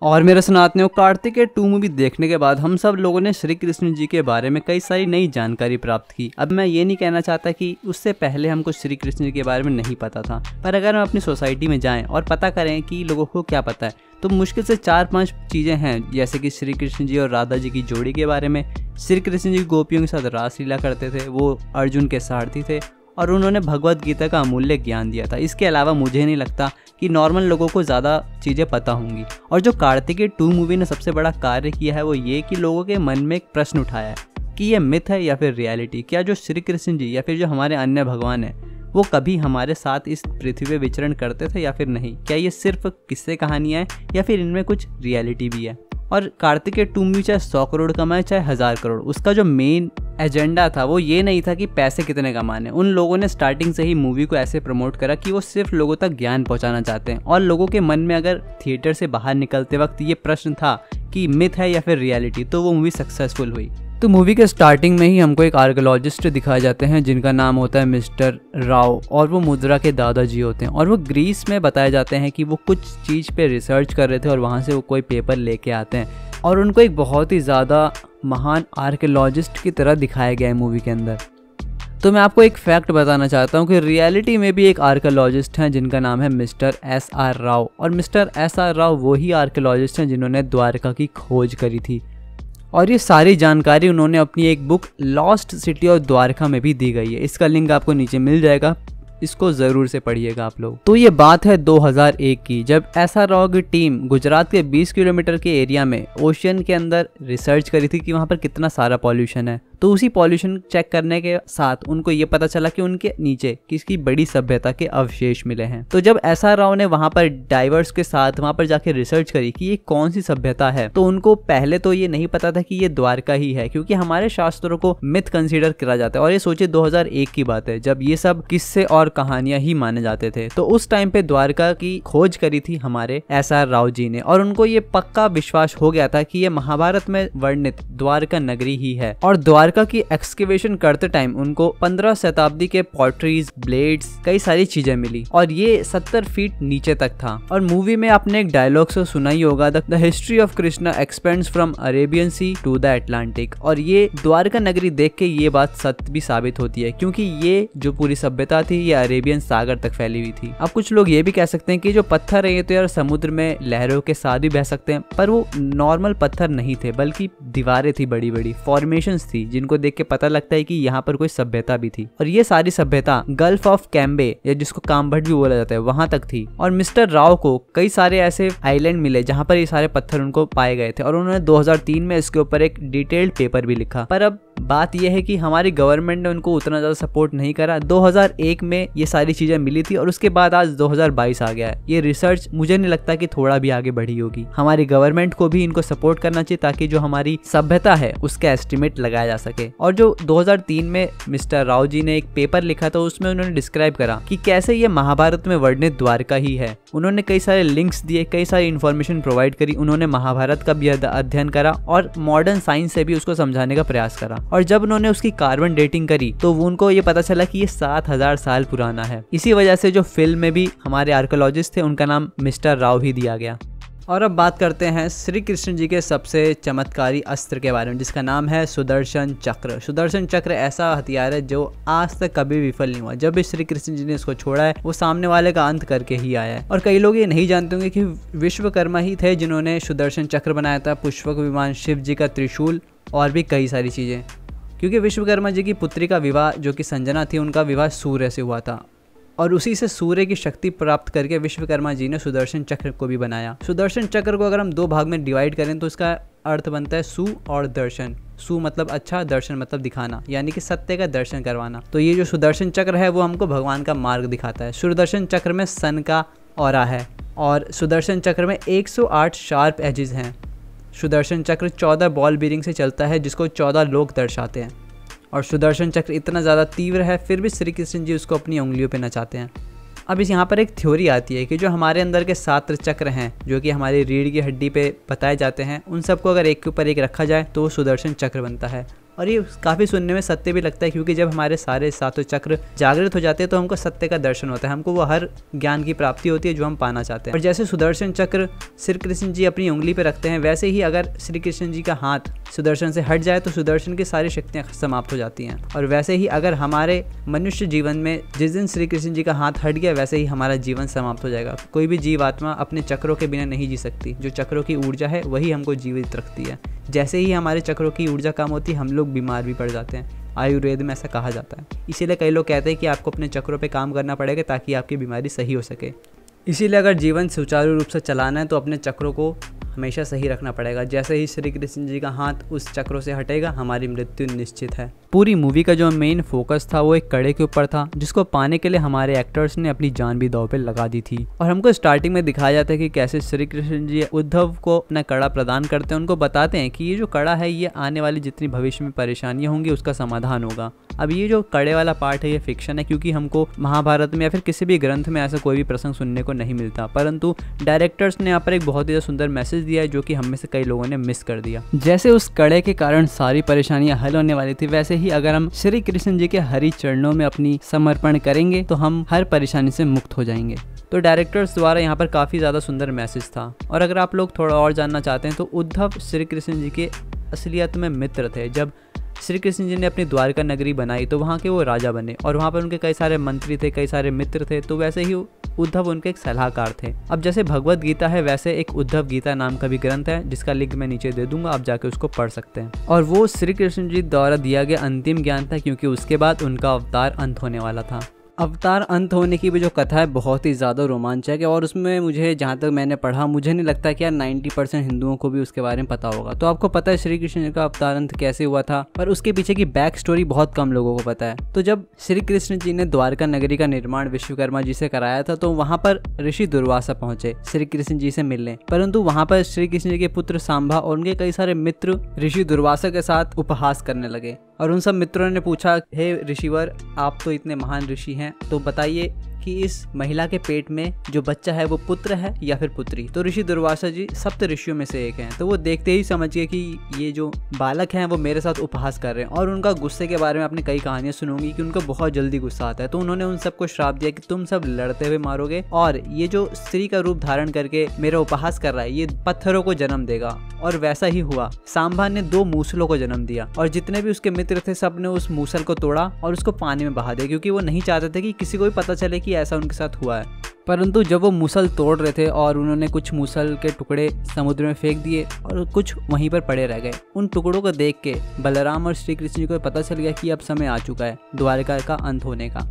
और मेरे सनातनियों, कार्तिकेय 2 मूवी देखने के बाद हम सब लोगों ने श्री कृष्ण जी के बारे में कई सारी नई जानकारी प्राप्त की। अब मैं ये नहीं कहना चाहता कि उससे पहले हमको श्री कृष्ण जी के बारे में नहीं पता था, पर अगर हम अपनी सोसाइटी में जाएं और पता करें कि लोगों को क्या पता है, तो मुश्किल से 4-5 चीज़ें हैं, जैसे कि श्री कृष्ण जी और राधा जी की जोड़ी के बारे में, श्री कृष्ण जी गोपियों के साथ रासलीला करते थे, वो अर्जुन के सारथी थे और उन्होंने भगवत गीता का अमूल्य ज्ञान दिया था। इसके अलावा मुझे नहीं लगता कि नॉर्मल लोगों को ज़्यादा चीज़ें पता होंगी। और जो कार्तिकेय 2 मूवी ने सबसे बड़ा कार्य किया है वो ये कि लोगों के मन में एक प्रश्न उठाया है कि ये मिथ है या फिर रियलिटी। क्या जो श्री कृष्ण जी या फिर जो हमारे अन्य भगवान हैं वो कभी हमारे साथ इस पृथ्वी पे विचरण करते थे या फिर नहीं? क्या ये सिर्फ किस्से कहानियाँ हैं या फिर इनमें कुछ रियलिटी भी है? और कार्तिकेय 2 मूवी चाहे 100 करोड़ कमाए चाहे 1000 करोड़, उसका जो मेन एजेंडा था वो ये नहीं था कि पैसे कितने कमाने। उन लोगों ने स्टार्टिंग से ही मूवी को ऐसे प्रमोट करा कि वो सिर्फ लोगों तक ज्ञान पहुंचाना चाहते हैं। और लोगों के मन में अगर थिएटर से बाहर निकलते वक्त ये प्रश्न था कि मिथ है या फिर रियलिटी, तो वो मूवी सक्सेसफुल हुई। तो मूवी के स्टार्टिंग में ही हमको एक आर्कियोलॉजिस्ट दिखाए जाते हैं जिनका नाम होता है मिस्टर राव, और वो मुद्रा के दादाजी होते हैं। और वो ग्रीस में बताए जाते हैं कि वो कुछ चीज़ पे रिसर्च कर रहे थे और वहाँ से वो कोई पेपर लेके आते हैं और उनको एक बहुत ही ज़्यादा महान आर्कियोलॉजिस्ट की तरह दिखाया गया है मूवी के अंदर। तो मैं आपको एक फैक्ट बताना चाहता हूँ कि रियलिटी में भी एक आर्कियोलॉजिस्ट हैं जिनका नाम है मिस्टर SR राव। और मिस्टर SR राव वही आर्कियोलॉजिस्ट हैं जिन्होंने द्वारका की खोज करी थी। और ये सारी जानकारी उन्होंने अपनी एक book lost city of Dwarka में भी दी गई है। इसका लिंक आपको नीचे मिल जाएगा, इसको ज़रूर से पढ़िएगा आप लोग। तो ये बात है 2001 की, जब SR राव की टीम गुजरात के 20 किलोमीटर के एरिया में ओशियन के अंदर रिसर्च करी थी कि वहाँ पर कितना सारा पॉल्यूशन है। तो उसी पॉल्यूशन चेक करने के साथ उनको ये पता चला कि उनके नीचे किसकी बड़ी सभ्यता के अवशेष मिले हैं। तो जब SR राव ने वहाँ पर डाइवर्स के साथ वहाँ पर जाके रिसर्च करी कि ये कौन सी सभ्यता है, तो उनको पहले तो ये नहीं पता था कि ये द्वारका ही है, क्योंकि हमारे शास्त्रों को मिथ कंसीडर करा जाता है। और ये सोचिए 2001 की बात है जब ये सब किस्से और कहानियां ही माने जाते थे। तो उस टाइम पे द्वारका की खोज करी थी हमारे SR राव जी ने, और उनको ये पक्का विश्वास हो गया था कि ये महाभारत में वर्णित द्वारका नगरी ही है। और द्वारका की एक्सकेवेशन करते टाइम उनको 15 शताब्दी के पॉटरीज, ब्लेड्स, कई सारी चीजें मिली और ये 70 फीट नीचे तक था। और मूवी में आपने एक डायलॉग से सुना ही होगा, the history of Krishna expands from Arabian sea to the Atlantic. और ये द्वारका नगरी देख के ये बात सत्य भी साबित होती है, क्योंकि ये जो पूरी सभ्यता थी ये अरेबियन सागर तक फैली हुई थी। अब कुछ लोग ये भी कह सकते हैं कि जो पत्थर है ये तो यार समुद्र में लहरों के साथ भी बह सकते हैं, पर वो नॉर्मल पत्थर नहीं थे, बल्कि दीवारें थी, बड़ी बड़ी फॉर्मेशंस थी, जिनको देख के पता लगता है कि यहाँ पर कोई सभ्यता भी थी। और ये सारी सभ्यता गल्फ ऑफ कैम्बे, या जिसको कामभट भी बोला जाता है, वहां तक थी। और मिस्टर राव को कई सारे ऐसे आइलैंड मिले जहां पर ये सारे पत्थर उनको पाए गए थे, और उन्होंने 2003 में इसके ऊपर एक डिटेल्ड पेपर भी लिखा। पर अब बात यह है कि हमारी गवर्नमेंट ने उनको उतना ज्यादा सपोर्ट नहीं करा। 2001 में ये सारी चीजें मिली थी और उसके बाद आज 2022 आ गया है। ये रिसर्च मुझे नहीं लगता कि थोड़ा भी आगे बढ़ी होगी। हमारी गवर्नमेंट को भी इनको सपोर्ट करना चाहिए ताकि जो हमारी सभ्यता है उसका एस्टिमेट लगाया जा सके। और जो 2003 में मिस्टर राव जी ने एक पेपर लिखा था उसमें उन्होंने डिस्क्राइब करा कि कैसे ये महाभारत में वर्णित द्वारका ही है। उन्होंने कई सारे लिंक्स दिए, कई सारी इन्फॉर्मेशन प्रोवाइड करी। उन्होंने महाभारत का भी अध्ययन करा और मॉडर्न साइंस से भी उसको समझाने का प्रयास करा। और जब उन्होंने उसकी कार्बन डेटिंग करी तो उनको ये पता चला कि ये 7000 साल पुराना है। इसी वजह से जो फिल्म में भी हमारे आर्कियोलॉजिस्ट थे उनका नाम मिस्टर राव ही दिया गया। और अब बात करते हैं श्री कृष्ण जी के सबसे चमत्कारी अस्त्र के बारे में, जिसका नाम है सुदर्शन चक्र। सुदर्शन चक्र ऐसा हथियार है जो आज तक कभी विफल नहीं हुआ। जब भी श्री कृष्ण जी ने इसको छोड़ा है वो सामने वाले का अंत करके ही आया है। और कई लोग ये नहीं जानते होंगे कि विश्वकर्मा ही थे जिन्होंने सुदर्शन चक्र बनाया था, पुष्पक विमान, शिव जी का त्रिशूल और भी कई सारी चीज़ें। क्योंकि विश्वकर्मा जी की पुत्री का विवाह जो कि संजना थी, उनका विवाह सूर्य से हुआ था और उसी से सूर्य की शक्ति प्राप्त करके विश्वकर्मा जी ने सुदर्शन चक्र को भी बनाया। सुदर्शन चक्र को अगर हम 2 भाग में डिवाइड करें तो इसका अर्थ बनता है सु और दर्शन। सु मतलब अच्छा, दर्शन मतलब दिखाना, यानी कि सत्य का दर्शन करवाना। तो ये जो सुदर्शन चक्र है वो हमको भगवान का मार्ग दिखाता है। सुदर्शन चक्र में सन का ऑरा है और सुदर्शन चक्र में 108 शार्प एजेस हैं। सुदर्शन चक्र 14 बॉल बीरिंग से चलता है जिसको 14 लोग दर्शाते हैं। और सुदर्शन चक्र इतना ज़्यादा तीव्र है फिर भी श्री कृष्ण जी उसको अपनी उंगलियों पे नचाते हैं। अब इस यहाँ पर एक थ्योरी आती है कि जो हमारे अंदर के 7 चक्र हैं जो कि हमारी रीढ़ की हड्डी पे बताए जाते हैं, उन सबको अगर एक के ऊपर एक रखा जाए तो वो सुदर्शन चक्र बनता है। और ये काफ़ी सुनने में सत्य भी लगता है, क्योंकि जब हमारे सारे सातों चक्र जागृत हो जाते हैं तो हमको सत्य का दर्शन होता है, हमको वो हर ज्ञान की प्राप्ति होती है जो हम पाना चाहते हैं। और जैसे सुदर्शन चक्र श्री कृष्ण जी अपनी उंगली पे रखते हैं, वैसे ही अगर श्री कृष्ण जी का हाथ सुदर्शन से हट जाए तो सुदर्शन की सारी शक्तियाँ समाप्त हो जाती हैं। और वैसे ही अगर हमारे मनुष्य जीवन में जिस दिन श्री कृष्ण जी का हाथ हट गया, वैसे ही हमारा जीवन समाप्त हो जाएगा। कोई भी जीवात्मा अपने चक्रों के बिना नहीं जी सकती। जो चक्रों की ऊर्जा है वही हमको जीवित रखती है। जैसे ही हमारे चक्रों की ऊर्जा कम होती है, हम लोग बीमार भी पड़ जाते हैं। आयुर्वेद में ऐसा कहा जाता है। इसीलिए कई लोग कहते हैं कि आपको अपने चक्रों पे काम करना पड़ेगा ताकि आपकी बीमारी सही हो सके। इसीलिए अगर जीवन सुचारू रूप से चलाना है तो अपने चक्रों को हमेशा सही रखना पड़ेगा। जैसे ही श्री कृष्ण जी का हाथ उस चक्रों से हटेगा, हमारी मृत्यु निश्चित है। पूरी मूवी का जो मेन फोकस था वो एक कड़े के ऊपर था, जिसको पाने के लिए हमारे एक्टर्स ने अपनी जान भी दांव पे लगा दी थी। और हमको स्टार्टिंग में दिखाया जाता है कि कैसे श्री कृष्ण जी उद्धव को अपना कड़ा प्रदान करते हैं। उनको बताते हैं कि ये जो कड़ा है ये आने वाली जितनी भविष्य में परेशानियां होंगी उसका समाधान होगा। अब ये जो कड़े वाला पार्ट है ये फिक्शन है, क्योंकि हमको महाभारत में या फिर किसी भी ग्रंथ में ऐसा कोई भी प्रसंग सुनने को नहीं मिलता, परंतु डायरेक्टर्स ने यहाँ पर एक बहुत ही सुंदर मैसेज दिया है जो कि हम में से कई लोगों ने मिस कर दिया। जैसे उस कड़े के कारण सारी परेशानियां हल होने वाली थी, वैसे ही अगर हम श्री कृष्ण जी के हरि चरणों में अपनी समर्पण करेंगे तो हम हर परेशानी से मुक्त हो जाएंगे। तो डायरेक्टर्स द्वारा यहाँ पर काफ़ी ज़्यादा सुंदर मैसेज था। और अगर आप लोग थोड़ा और जानना चाहते हैं तो उद्धव श्री कृष्ण जी के असलियत में मित्र थे। जब श्री कृष्ण जी ने अपनी द्वारका नगरी बनाई तो वहाँ के वो राजा बने और वहाँ पर उनके कई सारे मंत्री थे, कई सारे मित्र थे। तो वैसे ही उद्धव उनके एक सलाहकार थे। अब जैसे भगवत गीता है, वैसे एक उद्धव गीता नाम का भी ग्रंथ है जिसका लिंक मैं नीचे दे दूंगा, आप जाके उसको पढ़ सकते हैं। और वो श्री कृष्ण जी द्वारा दिया गया अंतिम ज्ञान था, क्योंकि उसके बाद उनका अवतार अंत होने वाला था। अवतार अंत होने की भी जो कथा है बहुत ही ज़्यादा रोमांचक है। और उसमें मुझे जहाँ तक मैंने पढ़ा, मुझे नहीं लगता कि यार 90% हिंदुओं को भी उसके बारे में पता होगा। तो आपको पता है श्री कृष्ण जी का अवतार अंत कैसे हुआ था, पर उसके पीछे की बैक स्टोरी बहुत कम लोगों को पता है। तो जब श्री कृष्ण जी ने द्वारका नगरी का निर्माण विश्वकर्मा जी से कराया था, तो वहाँ पर ऋषि दुर्वासा पहुंचे श्री कृष्ण जी से मिलने, परंतु वहाँ पर श्री कृष्ण जी के पुत्र सांबा और उनके कई सारे मित्र ऋषि दुर्वासा के साथ उपहास करने लगे। और उन सब मित्रों ने पूछा, हे ऋषिवर, आप तो इतने महान ऋषि हैं, तो बताइए कि इस महिला के पेट में जो बच्चा है वो पुत्र है या फिर पुत्री। तो ऋषि दुर्वासा जी सप्त ऋषियों में से एक हैं। तो वो देखते ही समझ गए कि ये जो बालक हैं वो मेरे साथ उपहास कर रहे हैं। और उनका गुस्से के बारे में आपने कई कहानियां सुनोगी कि उनको बहुत जल्दी गुस्सा आता है। तो उन्होंने उन सबको श्राप दिया कि तुम सब लड़ते हुए मारोगे, और ये जो स्त्री का रूप धारण करके मेरा उपहास कर रहा है ये पत्थरों को जन्म देगा। और वैसा ही हुआ। सांबा ने 2 मूसलों को जन्म दिया, और जितने भी उसके मित्र थे सब ने उस मूसल को तोड़ा और उसको पानी में बहा दिया, क्योंकि वो नहीं चाहते थे कि किसी को भी पता चले कि ऐसा उनके साथ हुआ है। परंतु जब वो मूसल तोड़ रहे थे और उन्होंने कुछ मूसल के टुकड़े समुद्र में फेंक दिए और कुछ वहीं पर पड़े रह गए। उन टुकड़ों को देख के बलराम और श्री कृष्ण जी को पता चल गया कि अब समय आ चुका है द्वारका का अंत होने का।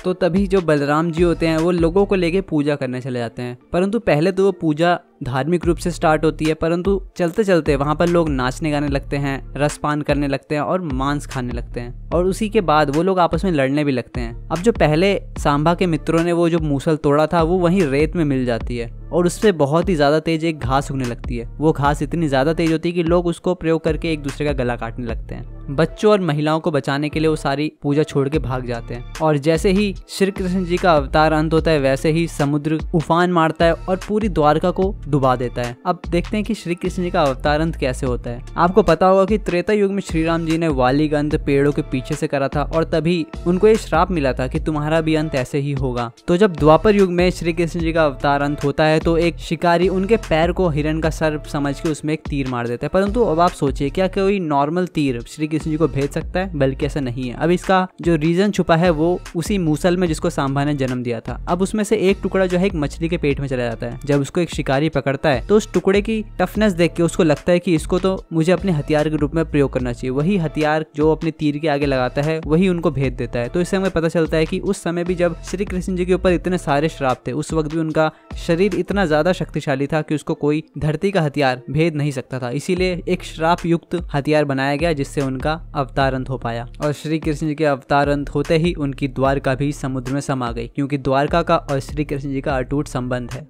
तो तभी जो बलराम जी होते हैं वो लोगों को लेके पूजा करने चले जाते हैं। परंतु पहले तो वो पूजा धार्मिक रूप से स्टार्ट होती है, परंतु चलते चलते वहाँ पर लोग नाचने गाने लगते हैं, रसपान करने लगते हैं और मांस खाने लगते हैं। और उसी के बाद वो लोग आपस में लड़ने भी लगते हैं। अब जो पहले सांबा के मित्रों ने वो जो मूसल तोड़ा था वो वहीं रेत में मिल जाती है, और उससे बहुत ही ज़्यादा तेज एक घास उगने लगती है। वो घास इतनी ज़्यादा तेज होती है कि लोग उसको प्रयोग करके एक दूसरे का गला काटने लगते हैं। बच्चों और महिलाओं को बचाने के लिए वो सारी पूजा छोड़ के भाग जाते हैं। और जैसे ही श्री कृष्ण जी का अवतार अंत होता है, वैसे ही समुद्र उफान मारता है और पूरी द्वारका को डुबा देता है। अब देखते हैं कि श्री कृष्ण जी का अवतार अंत कैसे होता है। आपको पता होगा कि त्रेता युग में श्री राम जी ने वाली का अंत पेड़ों के पीछे से करा था, और तभी उनको ये श्राप मिला था कि तुम्हारा भी अंत ऐसे ही होगा। तो जब द्वापर युग में श्री कृष्ण जी का अवतार अंत होता है तो एक शिकारी उनके पैर को हिरण का सर समझ के उसमें एक तीर मार देता है। परंतु अब आप सोचिए, क्या कोई नॉर्मल तीर श्री कृष्ण जी को भेज सकता है? बल्कि ऐसा नहीं है। अब इसका जो रीजन छुपा है वो उसी मूसल में जिसको सांबा ने जन्म दिया था। अब उसमें से एक टुकड़ा जो है एक मछली के पेट में चला जाता है। जब उसको एक शिकारी पकड़ता है तो उस टुकड़े की टफनेस देख के उसको लगता है कि इसको तो मुझे अपने हथियार के रूप में प्रयोग करना चाहिए। वही हथियार जो अपने तीर के आगे लगाता है वही उनको भेद देता है। तो इससे हमें पता चलता है कि उस समय भी जब श्री कृष्ण जी के ऊपर इतने सारे श्राप थे, उस वक्त भी उनका शरीर इतना ज्यादा शक्तिशाली था कि उसको कोई धरती का हथियार भेद नहीं सकता था। इसीलिए एक श्राप युक्त हथियार बनाया गया जिससे उनका अवतार अंत हो पाया। और श्री कृष्ण जी के अवतार अंत होते ही उनकी द्वारका भी समुद्र में समा गई, क्योंकि द्वारका का और श्री कृष्ण जी का अटूट संबंध है।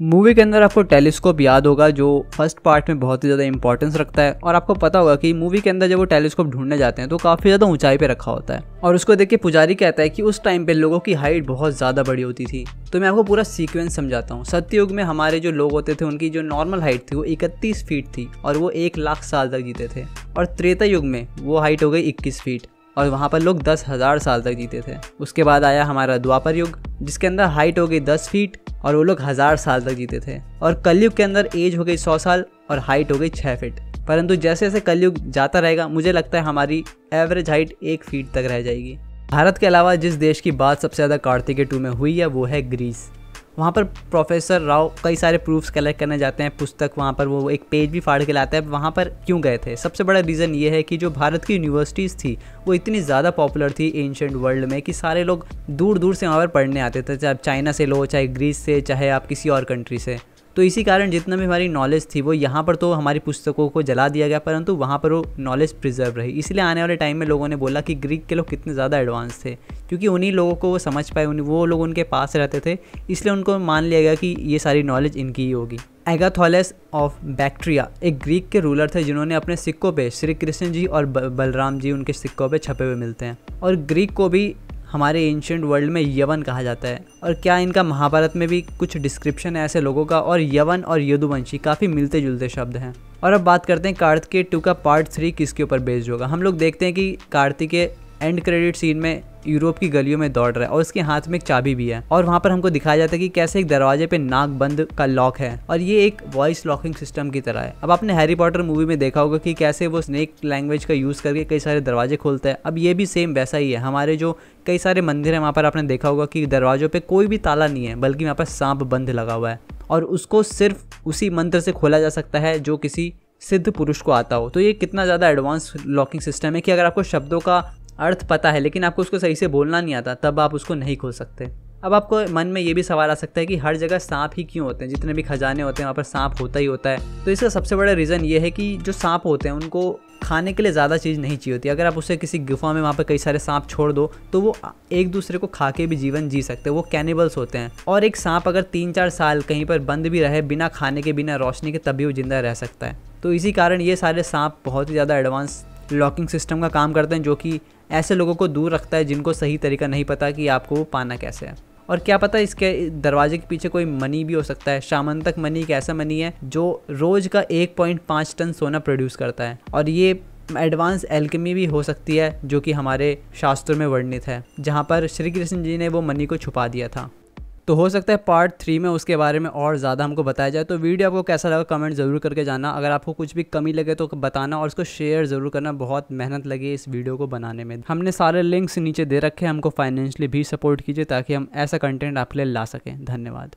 मूवी के अंदर आपको टेलीस्कोप याद होगा जो फर्स्ट पार्ट में बहुत ही ज़्यादा इंपॉर्टेंस रखता है, और आपको पता होगा कि मूवी के अंदर जब वो टेलीस्कोप ढूंढने जाते हैं तो काफ़ी ज़्यादा ऊंचाई पे रखा होता है, और उसको देख के पुजारी कहता है कि उस टाइम पे लोगों की हाइट बहुत ज़्यादा बड़ी होती थी। तो मैं आपको पूरा सीक्वेंस समझाता हूँ। सत्ययुग में हमारे जो लोग होते थे उनकी जो नॉर्मल हाइट थी वो 31 फीट थी और वो 1 लाख साल तक जीते थे, और त्रेता युग में वो हाइट हो गई 21 फीट और वहाँ पर लोग 10,000 साल तक जीते थे। उसके बाद आया हमारा द्वापर युग जिसके अंदर हाइट हो गई 10 फीट और वो लोग 1000 साल तक जीते थे, और कलयुग के अंदर एज हो गई 100 साल और हाइट हो गई 6 फीट। परंतु जैसे जैसे कलयुग जाता रहेगा मुझे लगता है हमारी एवरेज हाइट 1 फीट तक रह जाएगी। भारत के अलावा जिस देश की बात सबसे ज़्यादा कार्तिकेय 2 में हुई है वो है ग्रीस। वहाँ पर प्रोफेसर राव कई सारे प्रूफ्स कलेक्ट करने जाते हैं, पुस्तक वहाँ पर वो एक पेज भी फाड़ के लाता है। वहाँ पर क्यों गए थे? सबसे बड़ा रीज़न ये है कि जो भारत की यूनिवर्सिटीज़ थी वो इतनी ज़्यादा पॉपुलर थी एंशिएंट वर्ल्ड में कि सारे लोग दूर दूर से वहाँ पर पढ़ने आते थे, चाहे आप चाइना से लो, चाहे ग्रीस से, चाहे आप किसी और कंट्री से। तो इसी कारण जितना भी हमारी नॉलेज थी वो यहाँ पर तो हमारी पुस्तकों को जला दिया गया, परंतु वहाँ पर वो नॉलेज प्रिजर्व रही। इसलिए आने वाले टाइम में लोगों ने बोला कि ग्रीक के लोग कितने ज़्यादा एडवांस थे, क्योंकि उन्हीं लोगों को वो समझ पाए, वो लोग उनके पास रहते थे, इसलिए उनको मान लिया गया कि ये सारी नॉलेज इनकी ही होगी। एगाथोलेस ऑफ बैक्ट्रिया एक ग्रीक के रूलर थे जिन्होंने अपने सिक्कों पे श्री कृष्ण जी और बलराम जी उनके सिक्कों पे छपे हुए मिलते हैं। और ग्रीक को भी हमारे एंशिएंट वर्ल्ड में यवन कहा जाता है, और क्या इनका महाभारत में भी कुछ डिस्क्रिप्शन है ऐसे लोगों का, और यवन और यदुवंशी काफ़ी मिलते जुलते शब्द हैं। और अब बात करते हैं कार्तिकेय 2 का पार्ट 3 किसके ऊपर बेस्ड होगा। हम लोग देखते हैं कि कार्तिकेय एंड क्रेडिट सीन में यूरोप की गलियों में दौड़ रहा है और उसके हाथ में एक चाबी भी है, और वहाँ पर हमको दिखाया जाता है कि कैसे एक दरवाजे पे नाक बंद का लॉक है और ये एक वॉइस लॉकिंग सिस्टम की तरह है। अब आपने हैरी पॉटर मूवी में देखा होगा कि कैसे वो स्नेक लैंग्वेज का यूज़ करके कई सारे दरवाजे खोलता है। अब ये भी सेम वैसा ही है। हमारे जो कई सारे मंदिर हैं वहाँ पर आपने देखा होगा कि दरवाजों पर कोई भी ताला नहीं है, बल्कि वहाँ पर सांप बंद लगा हुआ है, और उसको सिर्फ उसी मंत्र से खोला जा सकता है जो किसी सिद्ध पुरुष को आता हो। तो ये कितना ज़्यादा एडवांस लॉकिंग सिस्टम है कि अगर आपको शब्दों का अर्थ पता है लेकिन आपको उसको सही से बोलना नहीं आता तब आप उसको नहीं खोल सकते। अब आपको मन में ये भी सवाल आ सकता है कि हर जगह सांप ही क्यों होते हैं? जितने भी खजाने होते हैं वहाँ पर सांप होता ही होता है। तो इसका सबसे बड़ा रीज़न ये है कि जो सांप होते हैं उनको खाने के लिए ज़्यादा चीज़ नहीं चाहिए होती। अगर आप उससे किसी गुफा में वहाँ पर कई सारे सांप छोड़ दो तो वो एक दूसरे को खा के भी जीवन जी सकते हैं, वो कैनिबल्स होते हैं। और एक सांप अगर 3-4 साल कहीं पर बंद भी रहे बिना खाने के, बिना रोशनी के, तभी वो जिंदा रह सकता है। तो इसी कारण ये सारे सांप बहुत ही ज़्यादा एडवांस लॉकिंग सिस्टम का काम करते हैं, जो कि ऐसे लोगों को दूर रखता है जिनको सही तरीका नहीं पता कि आपको वो पाना कैसे है। और क्या पता इसके दरवाजे के पीछे कोई मनी भी हो सकता है। शामंतक मनी एक ऐसा मनी है जो रोज़ का 1.5 टन सोना प्रोड्यूस करता है, और ये एडवांस एल्केमी भी हो सकती है जो कि हमारे शास्त्रों में वर्णित है, जहाँ पर श्री कृष्ण जी ने वो मनी को छुपा दिया था। तो हो सकता है पार्ट 3 में उसके बारे में और ज़्यादा हमको बताया जाए। तो वीडियो आपको कैसा लगा कमेंट ज़रूर करके जाना। अगर आपको कुछ भी कमी लगे तो बताना, और उसको शेयर ज़रूर करना। बहुत मेहनत लगी इस वीडियो को बनाने में। हमने सारे लिंक्स नीचे दे रखे हैं। हमको फाइनेंशियली भी सपोर्ट कीजिए ताकि हम ऐसा कंटेंट आपके लिए ला सकें। धन्यवाद।